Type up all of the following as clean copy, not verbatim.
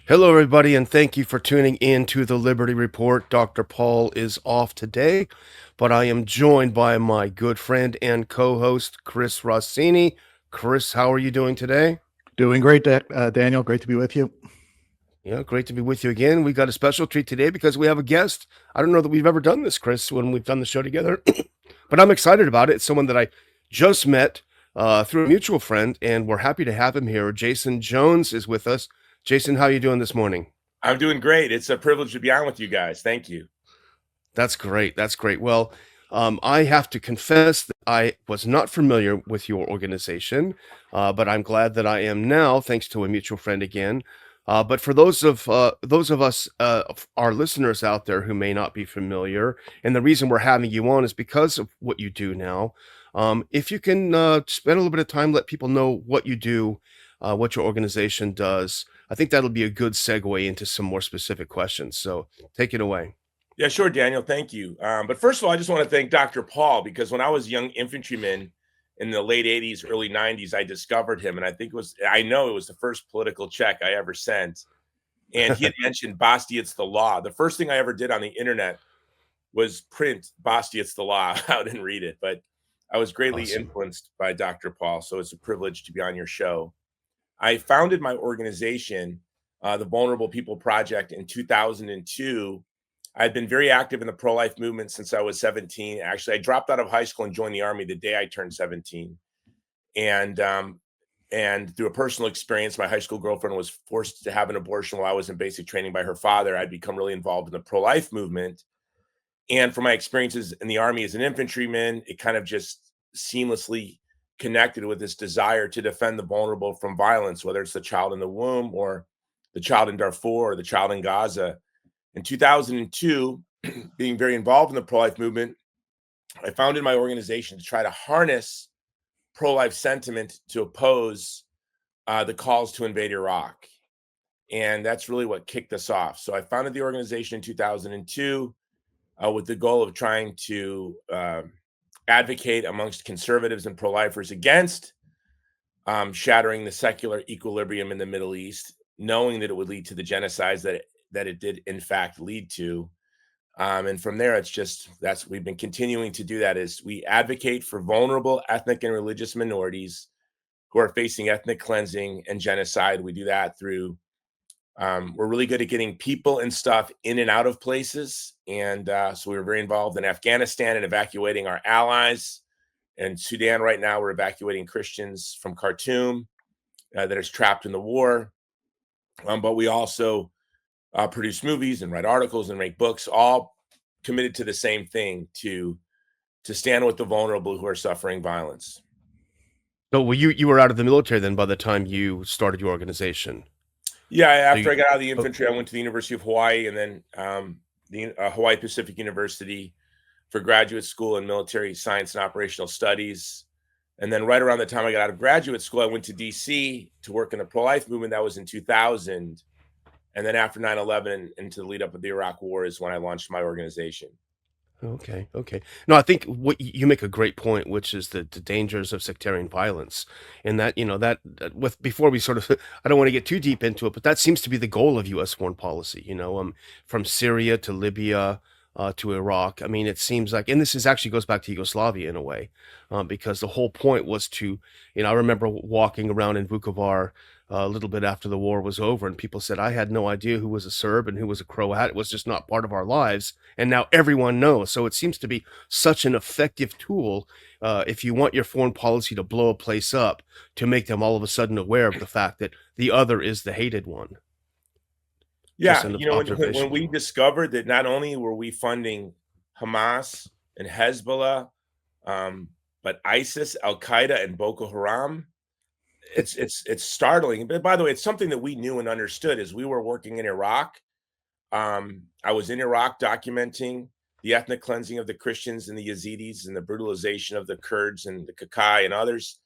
Hello, everybody, and thank you for tuning in to the Liberty Report. Dr. Paul is off today, but I am joined by my good friend and co host, Chris Rossini. Chris, how are you doing today? Doing great, Daniel. Great to be with you. Yeah, great to be with you again. We got a special treat today because we have a guest. I don't know that we've ever done this, Chris, when we've done the show together, but I'm excited about it. It's someone that I just met through a mutual friend, and we're happy to have him here. Jason Jones is with us. Jason, how are you doing this morning? I'm doing great. It's a privilege to be on with you guys. Thank you. That's great. That's great. Well, I have to confess that I was not familiar with your organization, but I'm glad that I am now, thanks to a mutual friend again. But for those of us, our listeners out there who may not be familiar, and the reason we're having you on is because of what you do now. If you can spend a little bit of time, let people know what you do, what your organization does. I think that'll be a good segue into some more specific questions. So take it away. Yeah, sure, Daniel. Thank you. But first of all, I just want to thank Dr. Paul because when I was a young infantryman in the late 80s, early 90s, I discovered him. And I know it was the first political check I ever sent. And he had mentioned Bastiat's the law. The first thing I ever did on the internet was print Bastiat's the law out and read it. But I was greatly Awesome. influenced by Dr. Paul. So it's a privilege to be on your show. I founded my organization, the Vulnerable People Project, in 2002. I've been very active in the pro-life movement since I was 17. Actually, I dropped out of high school and joined the army the day I turned 17. And and through a personal experience, my high school girlfriend was forced to have an abortion while I was in basic training by her father. I'd become really involved in the pro-life movement. And from my experiences in the army as an infantryman, it kind of just seamlessly connected with this desire to defend the vulnerable from violence, whether it's the child in the womb or the child in Darfur or the child in Gaza. In 2002, being very involved in the pro-life movement, I founded my organization to try to harness pro-life sentiment to oppose the calls to invade Iraq. And that's really what kicked us off. So I founded the organization in 2002 with the goal of trying to advocate amongst conservatives and pro-lifers against shattering the secular equilibrium in the Middle East, knowing that it would lead to the genocides that it did in fact lead to. And from there, that's we've been continuing to do that. Is we advocate for vulnerable ethnic and religious minorities who are facing ethnic cleansing and genocide. We do that through we're really good at getting people and stuff in and out of places. And so we were very involved in Afghanistan and evacuating our allies. In Sudan right now, we're evacuating Christians from Khartoum that is trapped in the war. But we also produce movies and write articles and make books, all committed to the same thing, to stand with the vulnerable who are suffering violence. So, well, you were out of the military then by the time you started your organization. Yeah, So after you I got out of the oh, infantry, I went to the University of Hawaii and then the Hawaii Pacific University for graduate school in military science and operational studies. And then right around the time I got out of graduate school, I went to DC to work in the pro-life movement. That was in 2000. And then after 9/11 and into the lead up of the Iraq War is when I launched my organization. okay, okay. No, I think what you make a great point, which is the dangers of sectarian violence, and that that with before we sort of I don't want to get too deep into it, but that seems to be the goal of U.S. foreign policy. From Syria to Libya. To Iraq. I mean, it seems like, and this is actually goes back to Yugoslavia in a way, because the whole point was to, I remember walking around in Vukovar a little bit after the war was over, and people said, I had no idea who was a Serb and who was a Croat. It was just not part of our lives. And now everyone knows. So it seems to be such an effective tool if you want your foreign policy to blow a place up, to make them all of a sudden aware of the fact that the other is the hated one. Just Yeah, an when observation. we discovered that not only were we funding Hamas and Hezbollah, but ISIS, Al Qaeda, and Boko Haram, it's startling. But by the way, it's something that we knew and understood as we were working in Iraq. I was in Iraq documenting the ethnic cleansing of the Christians and the Yazidis and the brutalization of the Kurds and the Kakai and others.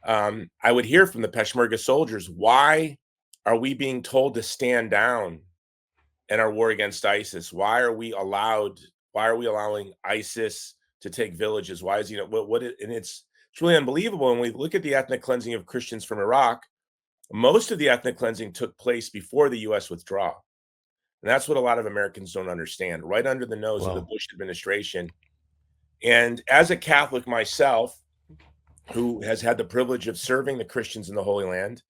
I would hear from the Peshmerga soldiers, why are we being told to stand down in our war against ISIS? Why are we allowing ISIS to take villages? Why is, and it's really unbelievable. When we look at the ethnic cleansing of Christians from Iraq, Most of the ethnic cleansing took place before the US withdrawal. And that's what a lot of Americans don't understand. Right under the nose of the Wow. Bush administration. And as a Catholic myself, who has had the privilege of serving the Christians in the Holy Land,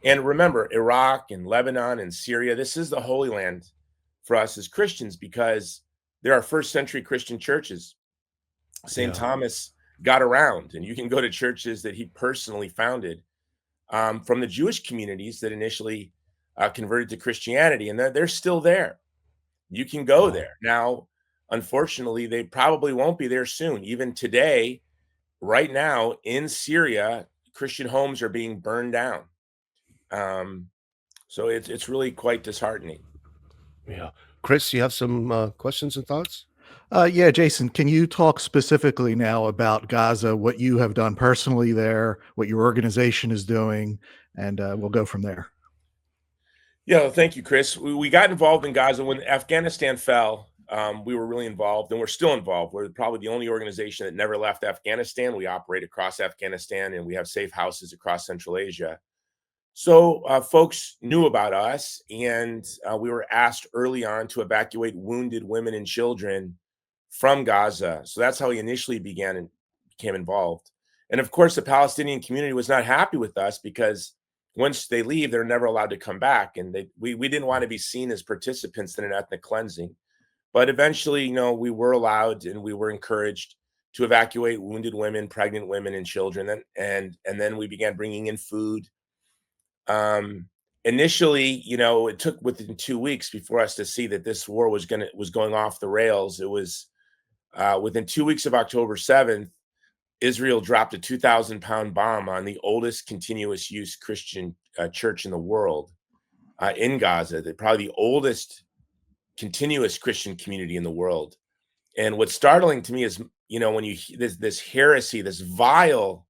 and remember, Iraq and Lebanon and Syria, this is the Holy Land for us as Christians because there are first century Christian churches. St. Yeah. Thomas got around, and you can go to churches that he personally founded from the Jewish communities that initially converted to Christianity, and they're still there. You can go Wow. there. Now, unfortunately, they probably won't be there soon. Even today, right now in Syria, Christian homes are being burned down. Um, so it's really quite disheartening. Yeah. Chris, you have some questions and thoughts? Yeah, Jason, can you talk specifically now about Gaza, what you have done personally there, what your organization is doing, and we'll go from there. Yeah, well, thank you, Chris. We got involved in Gaza when Afghanistan fell. We were really involved, and we're still involved. We're probably the only organization that never left Afghanistan. We operate across Afghanistan, and we have safe houses across Central Asia. So folks knew about us, and we were asked early on to evacuate wounded women and children from Gaza. So that's how we initially began and became involved. And of course, the Palestinian community was not happy with us because once they leave, they're never allowed to come back. And we didn't want to be seen as participants in an ethnic cleansing. But eventually, we were allowed and we were encouraged to evacuate wounded women, pregnant women, and children. And then we began bringing in food. Initially, it took within 2 weeks before us to see that this war was going off the rails. It was within 2 weeks of October 7th, Israel dropped a 2,000-pound bomb on the oldest continuous use Christian church in the world in Gaza, probably the oldest continuous Christian community in the world. And what's startling to me is, when you this heresy, this vile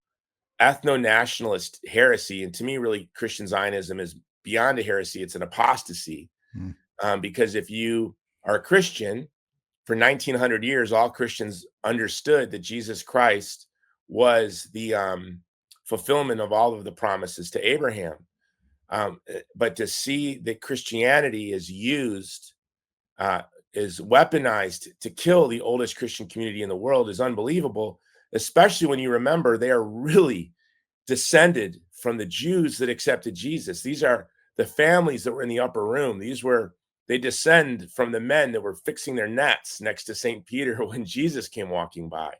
ethno-nationalist heresy, and to me, really, Christian Zionism is beyond a heresy; it's an apostasy. Mm. Because if you are a Christian, for 1900 years, all Christians understood that Jesus Christ was the fulfillment of all of the promises to Abraham. But to see that Christianity is used, is weaponized to kill the oldest Christian community in the world is unbelievable, especially when you remember they are really descended from the Jews that accepted Jesus. These are the families that were in the upper room. They descend from the men that were fixing their nets next to St. Peter when Jesus came walking by.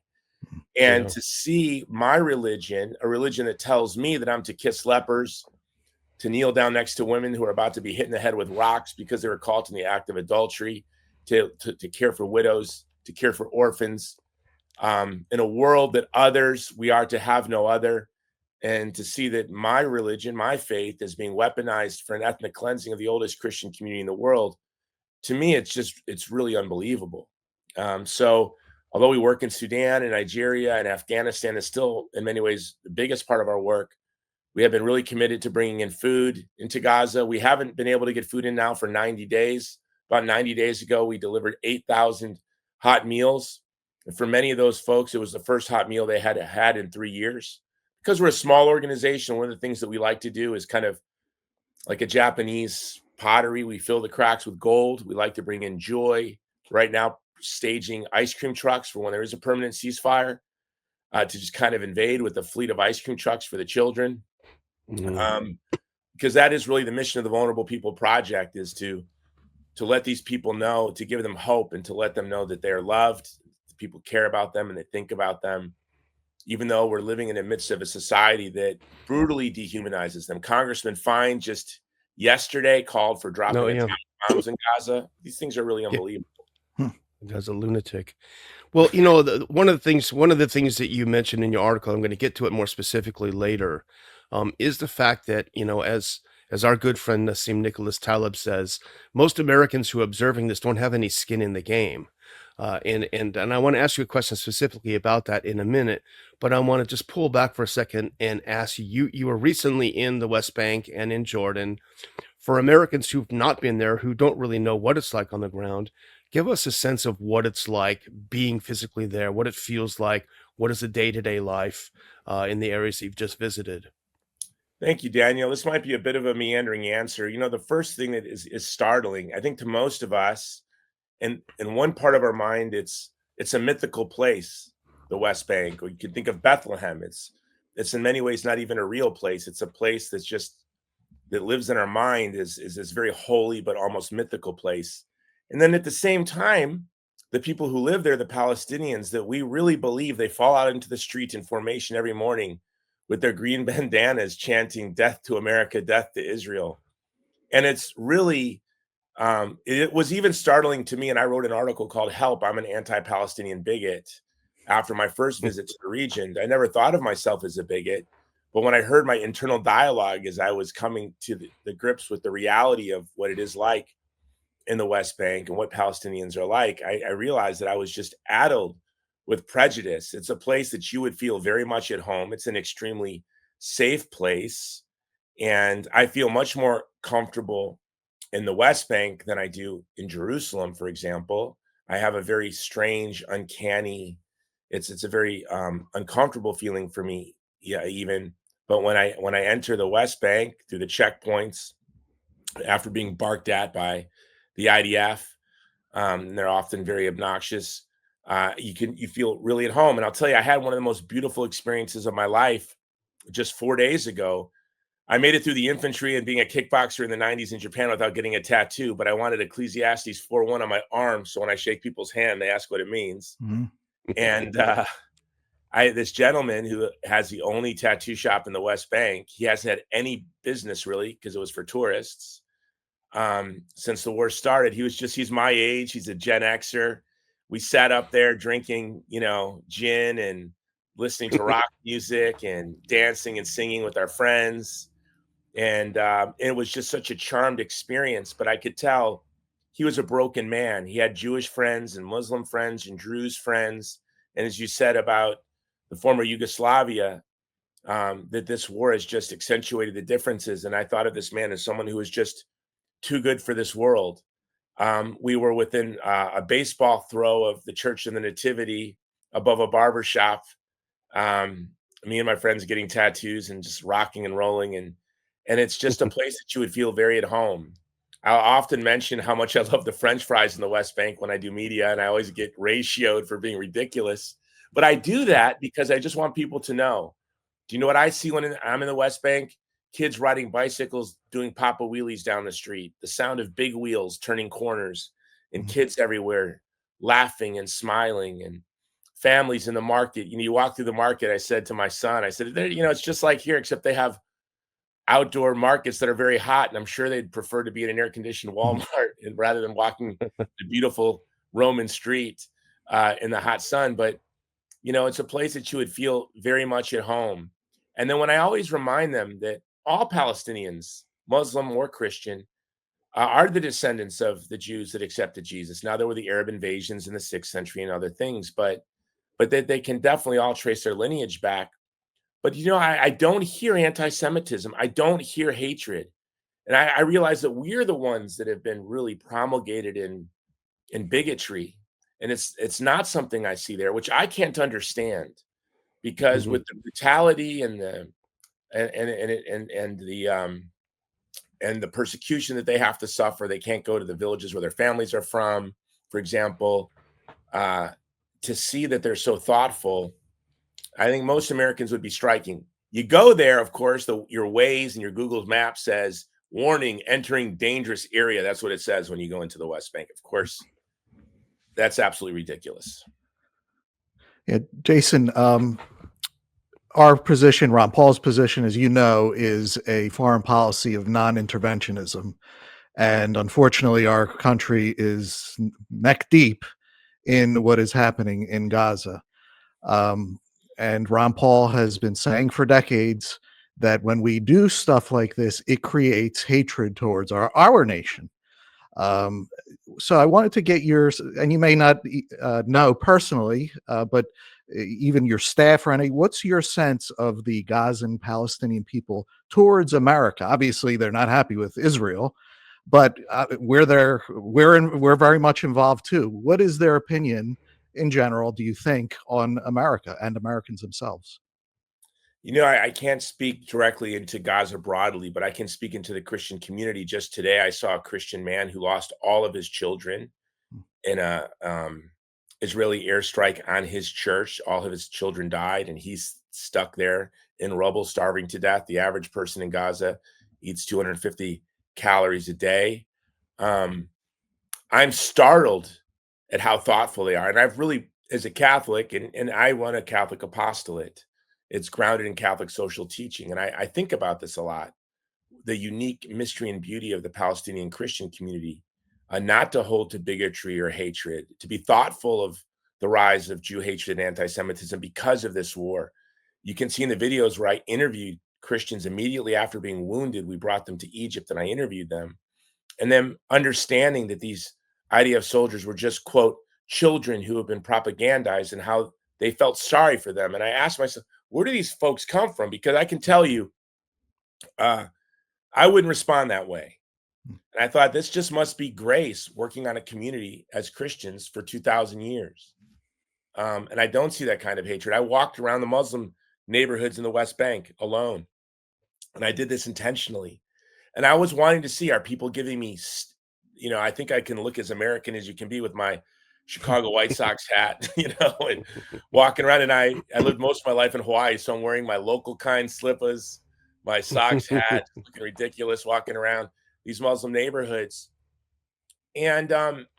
And Yeah. to see my religion, a religion that tells me that I'm to kiss lepers, to kneel down next to women who are about to be hit in the head with rocks because they were caught in the act of adultery, to care for widows, to care for orphans, in a world that others, we are to have no other. And to see that my religion, my faith is being weaponized for an ethnic cleansing of the oldest Christian community in the world, to me, it's really unbelievable. So although we work in Sudan and Nigeria and Afghanistan is still in many ways the biggest part of our work, we have been really committed to bringing in food into Gaza. We haven't been able to get food in now for 90 days. About 90 days ago, we delivered 8,000 hot meals. And for many of those folks, it was the first hot meal they had had in 3 years. Because we're a small organization, one of the things that we like to do is kind of like a Japanese pottery. We fill the cracks with gold. We like to bring in joy. Right now, staging ice cream trucks for when there is a permanent ceasefire, to just kind of invade with a fleet of ice cream trucks for the children. Mhm. Because that is really the mission of the Vulnerable People Project, is to let these people know, to give them hope, and to let them know that they're loved, that people care about them and they think about them, even though we're living in the midst of a society that brutally dehumanizes them. Congressman Fine just yesterday called for No, dropping yeah. atomic bombs in Gaza. These things are really Yeah. unbelievable. Hmm. As a lunatic. Well, one of the things that you mentioned in your article, I'm gonna get to it more specifically later, is the fact that, as our good friend Nassim Nicholas Taleb says, most Americans who are observing this don't have any skin in the game. And I wanna ask you a question specifically about that in a minute, but I wanna just pull back for a second and ask you, you were recently in the West Bank and in Jordan. For Americans who've not been there, who don't really know what it's like on the ground, give us a sense of what it's like being physically there, what it feels like, what is the day-to-day life in the areas that you've just visited? Thank you, Daniel. This might be a bit of a meandering answer. You know, the first thing that is startling, I think, to most of us, and in one part of our mind, it's a mythical place, the West Bank, or you can think of Bethlehem. It's in many ways not even a real place. It's a place that's just that lives in our mind is this very holy but almost mythical place. And then at the same time, the people who live there, the Palestinians, that we really believe they fall out into the street in formation every morning with their green bandanas chanting death to America, death to Israel. And it's really it was even startling to me, and I wrote an article called "Help, I'm an Anti-Palestinian Bigot" after my first visit to the region. I never thought of myself as a bigot, but when I heard my internal dialogue as I was coming to the grips with the reality of what it is like in the West Bank and what Palestinians are like, I realized that I was just addled with prejudice. It's a place that you would feel very much at home. It's an extremely safe place, and I feel much more comfortable in the West Bank than I do in Jerusalem, for example. I have a very strange, uncanny, it's a very uncomfortable feeling for me, yeah, even. But when I enter the West Bank through the checkpoints after being barked at by the IDF, and they're often very obnoxious. You feel really at home, and I'll tell you, I had one of the most beautiful experiences of my life just 4 days ago. I made it through the infantry and being a kickboxer in the 90s in Japan without getting a tattoo, but I wanted Ecclesiastes 4:1 on my arm, so when I shake people's hand, they ask what it means. Mhm. And I this gentleman who has the only tattoo shop in the West Bank, he hasn't had any business really because it was for tourists since the war started. He's my age. He's a Gen Xer. We sat up there drinking, gin and listening to rock music and dancing and singing with our friends. And it was just such a charmed experience. But I could tell he was a broken man. He had Jewish friends and Muslim friends and Druze friends. And as you said about the former Yugoslavia, that this war has just accentuated the differences. And I thought of this man as someone who was just too good for this world. We were within a baseball throw of the Church of the Nativity above a barber shop. Me and my friends getting tattoos and just rocking and rolling, and it's just a place that you would feel very at home. I'll often mention how much I love the French fries in the West Bank when I do media, and I always get ratioed for being ridiculous. But I do that because I just want people to know. Do you know what I see when I'm in the West Bank? Kids riding bicycles, doing papa wheelies down the street, the sound of big wheels turning corners, and Mhm. kids everywhere laughing and smiling, and families in the market. You walk through the market. I said to my son, I said, it's just like here, except they have outdoor markets that are very hot, and I'm sure they'd prefer to be in an air-conditioned Walmart and rather than walking the beautiful Roman street in the hot sun. But it's a place that you would feel very much at home. And then when I always remind them that all Palestinians, Muslim or Christian, are the descendants of the Jews that accepted Jesus. Now there were the Arab invasions in the 6th century and other things, but that they can definitely all trace their lineage back. But I don't hear anti-Semitism. I don't hear hatred. And I realize that we're the ones that have been really promulgated in bigotry. And it's not something I see there, which I can't understand because Mhm. with the brutality and the and the and the persecution that they have to suffer, they can't go to the villages where their families are from, for example. Uh, to see that they're so thoughtful, I think most Americans would be striking. You go there, of course, your Waze and your Google Map says, warning, entering dangerous area. That's what it says when you go into the West Bank. Of course, that's absolutely ridiculous. Yeah, Jason, our position, Ron Paul's position, as you know, is a foreign policy of non-interventionism. And unfortunately, our country is neck deep in what is happening in Gaza. Um, and Ron Paul has been saying for decades that when we do stuff like this, it creates hatred towards our nation. Um, so I wanted to get yours, and you may not know personally, but even your staff or any, what's your sense of the Gazan Palestinian people towards America? Obviously, they're not happy with Israel, but we're there. We're very much involved too. What is their opinion in general? Do you think on America and Americans themselves? I can't speak directly into Gaza broadly, but I can speak into the Christian community. Just today, I saw a Christian man who lost all of his children in a Israeli airstrike on his church. All of his children died, and he's stuck there in rubble, starving to death. The average person in Gaza eats 250 calories a day. Um, I'm startled at how thoughtful they are. And I've really, as a Catholic, and I run a Catholic apostolate, it's grounded in Catholic social teaching. And I think about this a lot, the unique mystery and beauty of the Palestinian Christian community, not to hold to bigotry or hatred, to be thoughtful of the rise of Jew hatred and anti Semitism because of this war. You can see in the videos where I interviewed Christians immediately after being wounded. We brought them to Egypt and I interviewed them, and then understanding that these IDF soldiers were just, quote, children who have been propagandized, and how they felt sorry for them. And I asked myself, where do these folks come from? Because I can tell you, uh, I wouldn't respond that way. And I thought this just must be grace working on a community as Christians for 2,000 years. And I don't see that kind of hatred. I walked around the Muslim neighborhoods in the West Bank alone, and I did this intentionally. And I was wanting to see, are people giving me, I think I can look as American as you can be with my Chicago White Sox hat, and walking around. And I lived most of my life in Hawaii, so I'm wearing my local kind slippers, my Sox hat, looking ridiculous, walking around these Muslim neighborhoods. And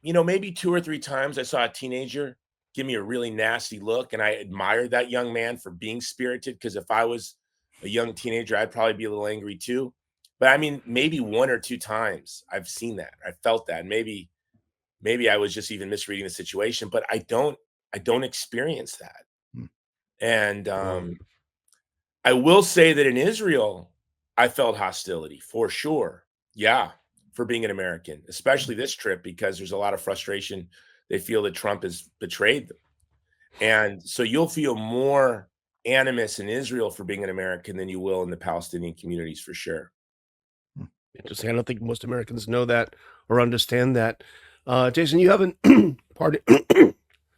maybe two or three times I saw a teenager give me a really nasty look, and I admired that young man for being spirited. Because if I was a young teenager, I'd probably be a little angry too. But I mean, maybe one or two times I've seen that, I felt that. Maybe I was just even misreading the situation, but I don't experience that. Mm. And Wow. I will say that in Israel, I felt hostility for sure. Yeah, for being an American, especially this trip, because there's a lot of frustration. They feel that Trump has betrayed them. And so you'll feel more animus in Israel for being an American than you will in the Palestinian communities for sure. Mm. Interesting. I don't think most Americans know that or understand that. Jason, you haven't, pardon,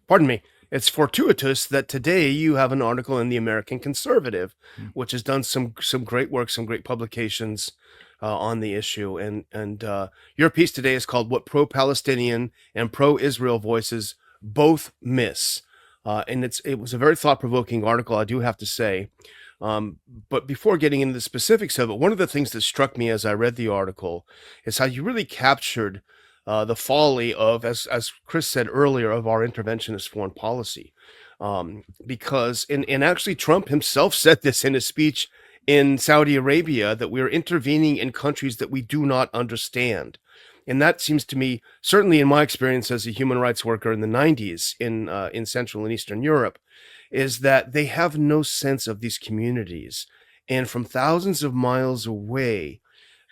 pardon me. It's fortuitous that today you have an article in the American Conservative, Mm. which has done some great work, some great publications on the issue. And your piece today is called "What Pro-Palestinian and Pro-Israel Voices Both Miss," and it was a very thought-provoking article, I do have to say. Um, but before getting into the specifics of it, one of the things that struck me as I read the article is how you really captured the folly of, as Chris said earlier, of our interventionist foreign policy. Because, and actually, Trump himself said this in a speech in Saudi Arabia, that we are intervening in countries that we do not understand. And that seems to me, certainly in my experience as a human rights worker in the 90s in Central and Eastern Europe, is that they have no sense of these communities. And from thousands of miles away,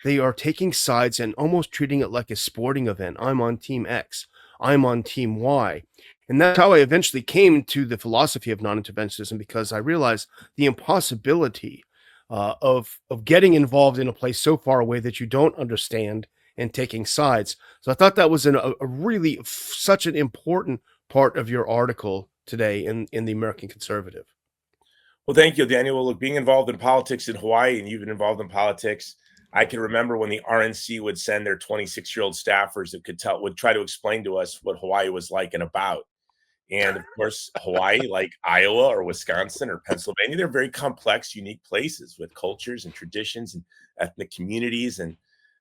they are taking sides and almost treating it like a sporting event. I'm on team X, I'm on team Y. And that's how I eventually came to the philosophy of non-interventionism, because I realized the impossibility of getting involved in a place so far away that you don't understand and taking sides. So I thought that was a really such an important part of your article today in the American Conservative. Well, thank you, Daniel. Well, look, being involved in politics in Hawaii, and you've been involved in politics, I can remember when the RNC would send their 26-year-old staffers that would try to explain to us what Hawaii was like and about. And of course, Hawaii, like Iowa or Wisconsin or Pennsylvania, they're very complex, unique places with cultures and traditions and ethnic communities and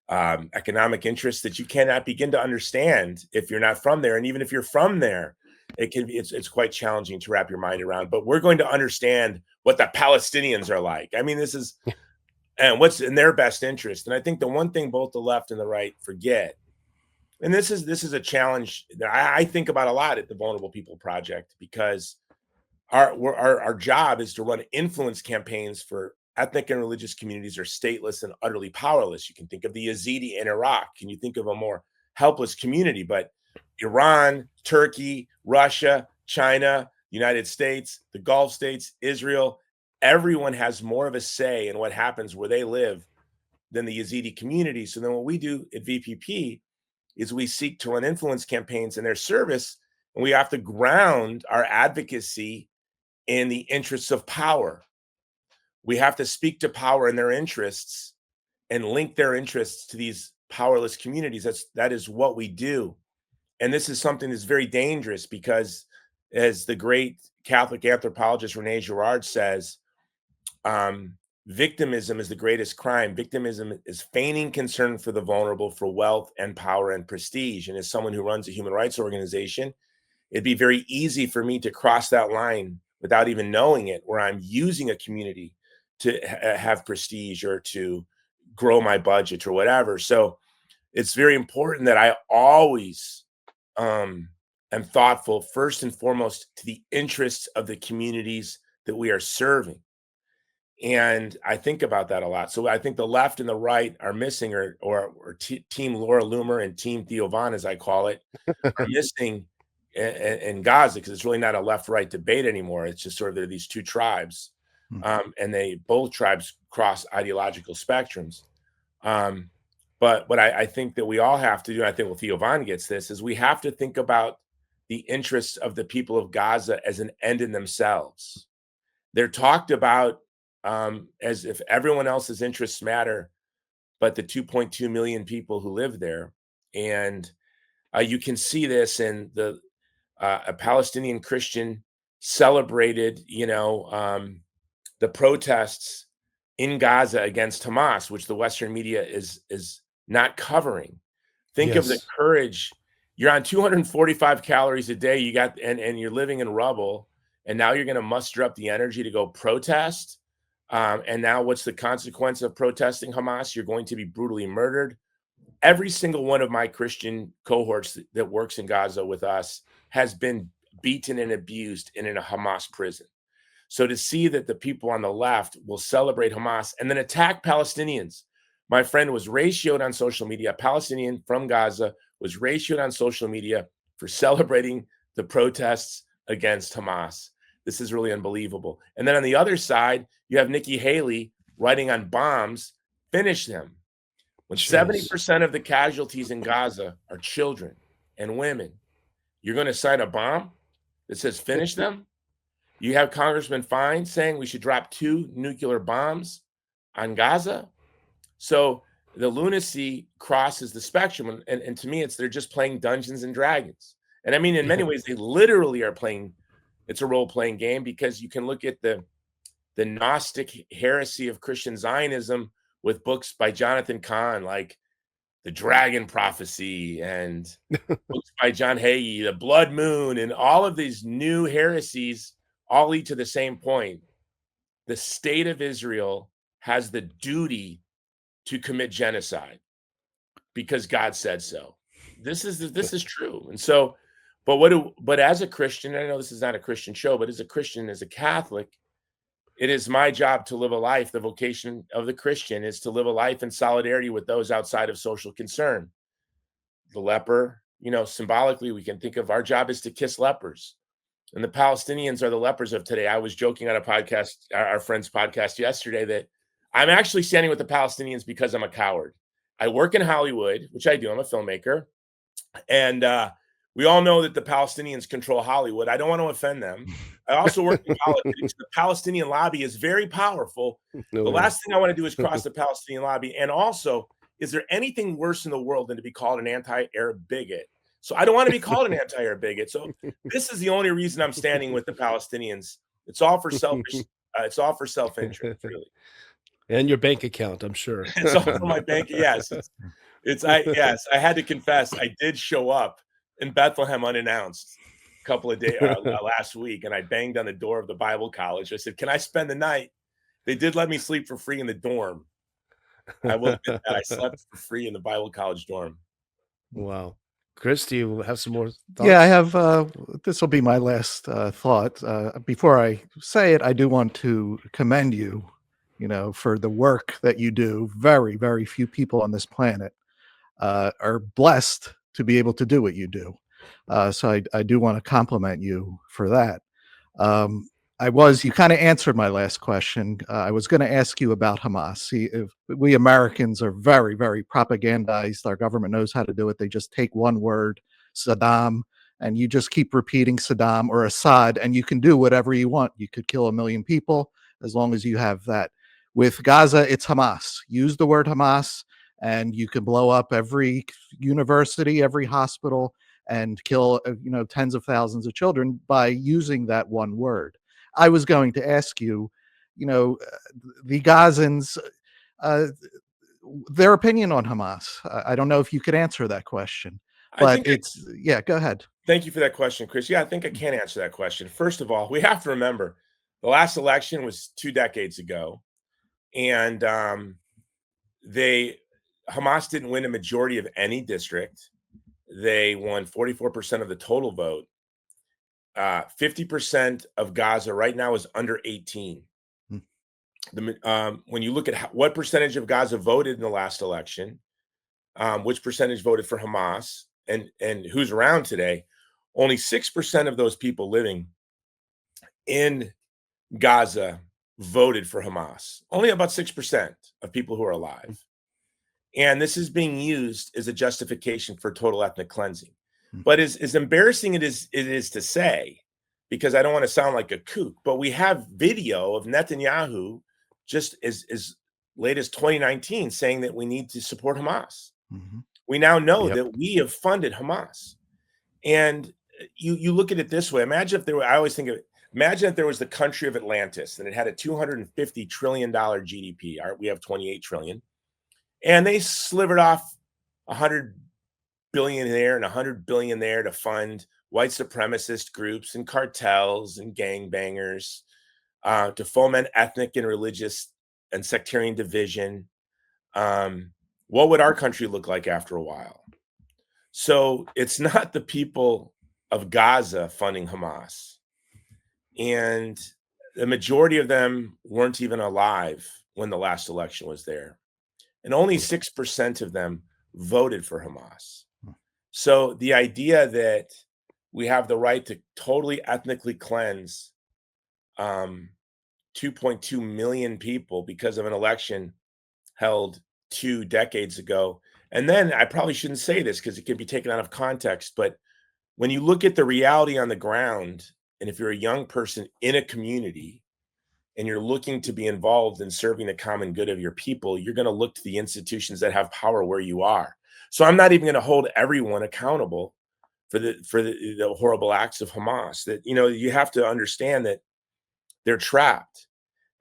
economic interests that you cannot begin to understand if you're not from there. And even if you're from there, it's quite challenging to wrap your mind around. But we're going to understand what the Palestinians are like. I mean, this is and what's in their best interest. And I think the one thing both the left and the right forget, and this is a challenge that I think about a lot at the Vulnerable People Project, because our job is to run influence campaigns for ethnic and religious communities are stateless and utterly powerless. You can think of the Yazidi in Iraq. Can you think of a more helpless community? But Iran, Turkey, Russia, China, United States, the Gulf states, Israel, everyone has more of a say in what happens where they live than the Yazidi community. So then what we do at VPP is we seek to run influence campaigns in their service, and we have to ground our advocacy in the interests of power. We have to speak to power and their interests and link their interests to these powerless communities. That is what we do. And this is something that's very dangerous because, as the great Catholic anthropologist Rene Girard says, victimism is the greatest crime. Victimism is feigning concern for the vulnerable for wealth and power and prestige. And as someone who runs a human rights organization, it'd be very easy for me to cross that line without even knowing it, where I'm using a community to have prestige or to grow my budget or whatever. So it's very important that I always am thoughtful, first and foremost, to the interests of the communities that we are serving. And I think about that a lot. So I think the left and the right are missing, or Team Laura Loomer and Team Theo Von, as I call it, are missing in Gaza, because it's really not a left-right debate anymore. It's just sort of, there are these two tribes, and both tribes cross ideological spectrums. But what I think that we all have to do, and I think Theo Von gets this, is we have to think about the interests of the people of Gaza as an end in themselves. They're talked about as if everyone else's interests matter, but the 2.2 million people who live there. And you can see this in a Palestinian Christian celebrated, the protests in Gaza against Hamas, which the Western media is not covering. Think of the Yes. courage. You're on 245 calories a day. And you're living in rubble, and now you're going to muster up the energy to go protest. And now, what's the consequence of protesting Hamas? You're going to be brutally murdered. Every single one of my Christian cohorts that works in Gaza with us has been beaten and abused in a Hamas prison. So to see that the people on the left will celebrate Hamas and then attack Palestinians. My friend was ratioed on social media. A Palestinian from Gaza was ratioed on social media for celebrating the protests against Hamas. This is really unbelievable. And then on the other side, you have Nikki Haley writing on bombs, finish them. When 70% of the casualties in Gaza are children and women, you're going to sign a bomb that says finish them? You have Congressman Fine saying we should drop 2 nuclear bombs on Gaza. So the lunacy crosses the spectrum. And to me, they're just playing Dungeons and Dragons. And I mean, in many ways, they literally are playing. It's a role-playing game, because you can look at the Gnostic heresy of Christian Zionism with books by Jonathan Cahn, like The Dragon Prophecy, and books by John Hagee, The Blood Moon, and all of these new heresies all lead to the same point. The state of Israel has the duty to commit genocide because God said so. This is true. And so, but as a Christian, I know this is not a Christian show, but as a Christian, as a Catholic, it is my job to live a life. The vocation of the Christian is to live a life in solidarity with those outside of social concern. The leper, symbolically, we can think of our job is to kiss lepers. And the Palestinians are the lepers of today. I was joking on a podcast, our friend's podcast yesterday, that I'm actually standing with the Palestinians because I'm a coward. I work in Hollywood, which I do. I'm a filmmaker. And we all know that the Palestinians control Hollywood. I don't want to offend them. I also work in politics. The Palestinian lobby is very powerful. The last thing I want to do is cross the Palestinian lobby. And also, is there anything worse in the world than to be called an anti-Arab bigot? So I don't want to be called an anti-Arab bigot. So this is the only reason I'm standing with the Palestinians. It's all for selfish. It's all for self-interest, really. And your bank account, I'm sure. It's all for my bank. Yes, yes. I had to confess, I did show up in Bethlehem unannounced a couple of days last week, and I banged on the door of the Bible college. I said, "Can I spend the night?" They did let me sleep for free in the dorm. I will admit that I slept for free in the Bible college dorm. Wow. Chris, do you have some more thoughts? Yeah, I have. This will be my last thought. Before I say it, I do want to commend you, for the work that you do. Very, very few people on this planet are blessed to be able to do what you do. So I do want to compliment you for that. You kind of answered my last question. I was going to ask you about Hamas. See, if we Americans are very, very propagandized. Our government knows how to do it. They just take one word, Saddam, and you just keep repeating Saddam or Assad, and you can do whatever you want. You could kill 1 million people, as long as you have that. With Gaza, it's Hamas. Use the word Hamas, and you can blow up every university, every hospital, and kill tens of thousands of children by using that one word. I was going to ask you, you know, the Gazans, uh, their opinion on Hamas. I don't know if you could answer that question, I but think yeah. Go ahead. thank you for that question, Chris. Yeah, I think I can answer that question. First of all, we have to remember the last election was 2 decades ago, and they Hamas didn't win a majority of any district. They won 44% of the total vote. 50% of Gaza right now is under 18. Mm. When you look at what percentage of Gaza voted in the last election, which percentage voted for Hamas, and who's around today, only 6% of those people living in Gaza voted for Hamas. Only about 6% of people who are alive. And this is being used as a justification for total ethnic cleansing. Mm. But as embarrassing it is to say, because I don't want to sound like a kook, but we have video of Netanyahu just as late as 2019 saying that we need to support Hamas. Mhm. We now know Yep. that we have funded Hamas. And you look at it this way. Imagine if there were, I always think of it, imagine if there was the country of Atlantis and it had a $250 trillion GDP. We have 28 trillion. And they slivered off 100 billion there and 100 billion there to fund white supremacist groups and cartels and gangbangers, to foment ethnic and religious and sectarian division. What would our country look like after a while? So it's not the people of Gaza funding Hamas. And the majority of them weren't even alive when the last election was there. And only 6% of them voted for Hamas. So the idea that we have the right to totally ethnically cleanse 2.2 million people because of an election held 2 decades ago. And then I probably shouldn't say this because it can be taken out of context, but when you look at the reality on the ground, and if you're a young person in a community and you're looking to be involved in serving the common good of your people, you're going to look to the institutions that have power where you are. So I'm not even going to hold everyone accountable for the horrible acts of Hamas. That you have to understand that they're trapped.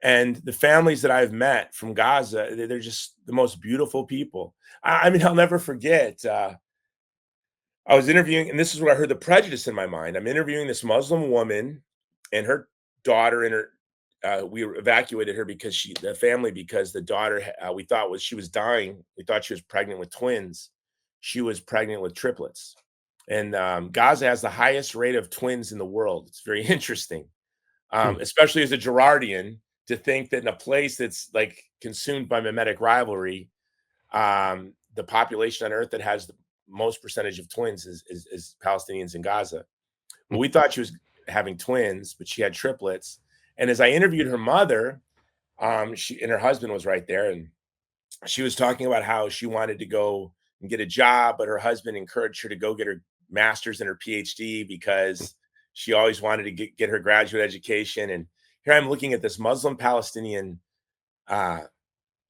And the families that I've met from Gaza, they're just the most beautiful people. I mean, I'll never forget. I was interviewing, and this is where I heard the prejudice in my mind. I'm interviewing this Muslim woman and her daughter, and her. We evacuated her because the family, because the daughter, we thought she was dying. We thought she was pregnant with twins. She was pregnant with triplets. And Gaza has the highest rate of twins in the world. It's very interesting, especially as a Girardian, to think that in a place that's like consumed by mimetic rivalry, the population on Earth that has the most percentage of twins is Palestinians in Gaza. Well, we thought she was having twins, but she had triplets. And as I interviewed her mother, she and her husband was right there, and she was talking about how she wanted to go and get a job, but her husband encouraged her to go get her master's and her PhD because she always wanted to get her graduate education. And here I'm looking at this Muslim Palestinian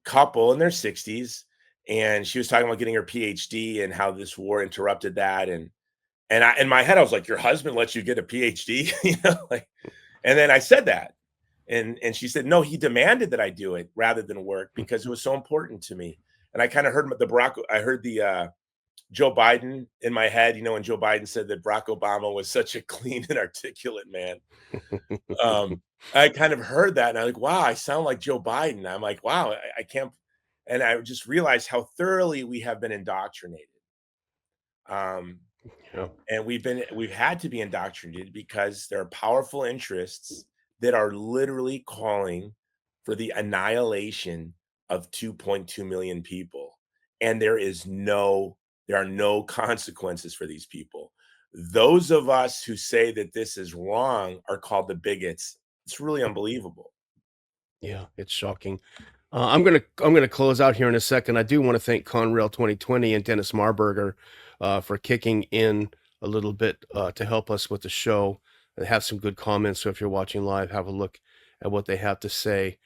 couple in their 60s, and she was talking about getting her PhD and how this war interrupted that. And I, in my head, I was like, "Your husband lets you get a PhD?" And then I said that, and she said, "No, he demanded that I do it rather than work because it was so important to me." And I kind of heard the Joe Biden in my head, when Joe Biden said that Barack Obama was such a clean and articulate man. I kind of heard that, and I'm like, wow, I sound like Joe Biden. I'm like, wow, I can't. And I just realized how thoroughly we have been indoctrinated. Yeah. And we've had to be indoctrinated because there are powerful interests that are literally calling for the annihilation of 2.2 million people. And there are no consequences for these people. Those of us who say that this is wrong are called the bigots. It's really unbelievable. Yeah, it's shocking. I'm gonna close out here in a second. I do want to thank Conrail 2020 and Dennis Marburger for kicking in a little bit to help us with the show. They have some good comments. So if you're watching live, have a look at what they have to say.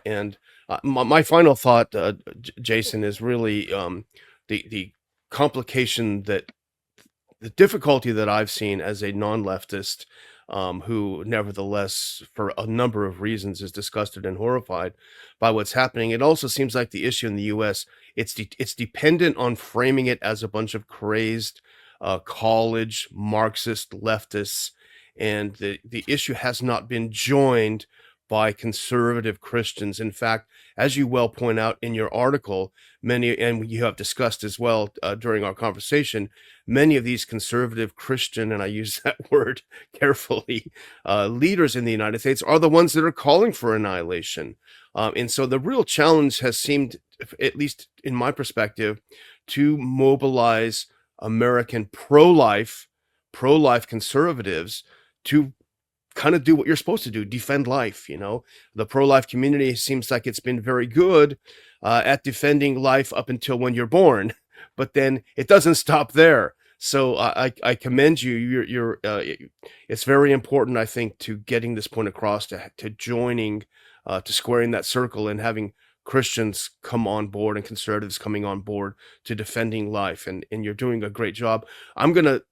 And my final thought, Jason, is really the complication that the difficulty that I've seen as a non-leftist, who nevertheless, for a number of reasons, is disgusted and horrified by what's happening. It also seems like the issue in the U.S. It's dependent on framing it as a bunch of crazed college Marxist leftists, and the issue has not been joined by conservative Christians. In fact, as you well point out in your article, many, and you have discussed as well during our conversation, many of these conservative Christian, and I use that word carefully, leaders in the United States are the ones that are calling for annihilation. And so the real challenge has seemed, at least in my perspective, to mobilize American pro-life conservatives to kind of do what you're supposed to do, defend life. The pro-life community seems like it's been very good at defending life up until when you're born, but then it doesn't stop there. So I commend you. It's very important, I think, to getting this point across, to joining, to squaring that circle and having Christians come on board and conservatives coming on board to defending life. And you're doing a great job. I'm going to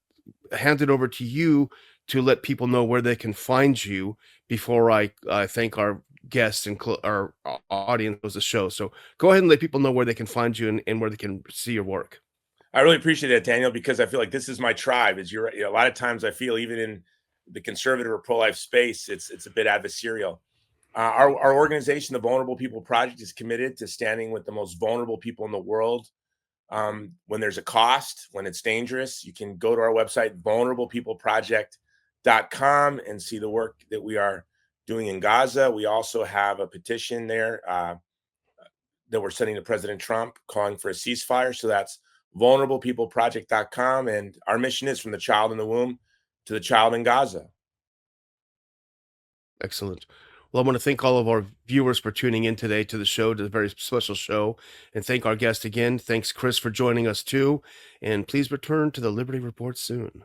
hand it over to you to let people know where they can find you before I thank our guests and our audience of the show. So go ahead and let people know where they can find you and where they can see your work. I really appreciate that, Daniel, because I feel like this is my tribe. A lot of times I feel even in the conservative or pro-life space, it's a bit adversarial. Our organization, the Vulnerable People Project, is committed to standing with the most vulnerable people in the world. When there's a cost, when it's dangerous, you can go to our website, vulnerablepeopleproject.com, and see the work that we are doing in Gaza. We also have a petition there that we're sending to President Trump calling for a ceasefire. So that's vulnerablepeopleproject.com. And our mission is from the child in the womb to the child in Gaza. Excellent. Well, I want to thank all of our viewers for tuning in today to the show, to the very special show, and thank our guest again. Thanks, Chris, for joining us too. And please return to the Liberty Report soon.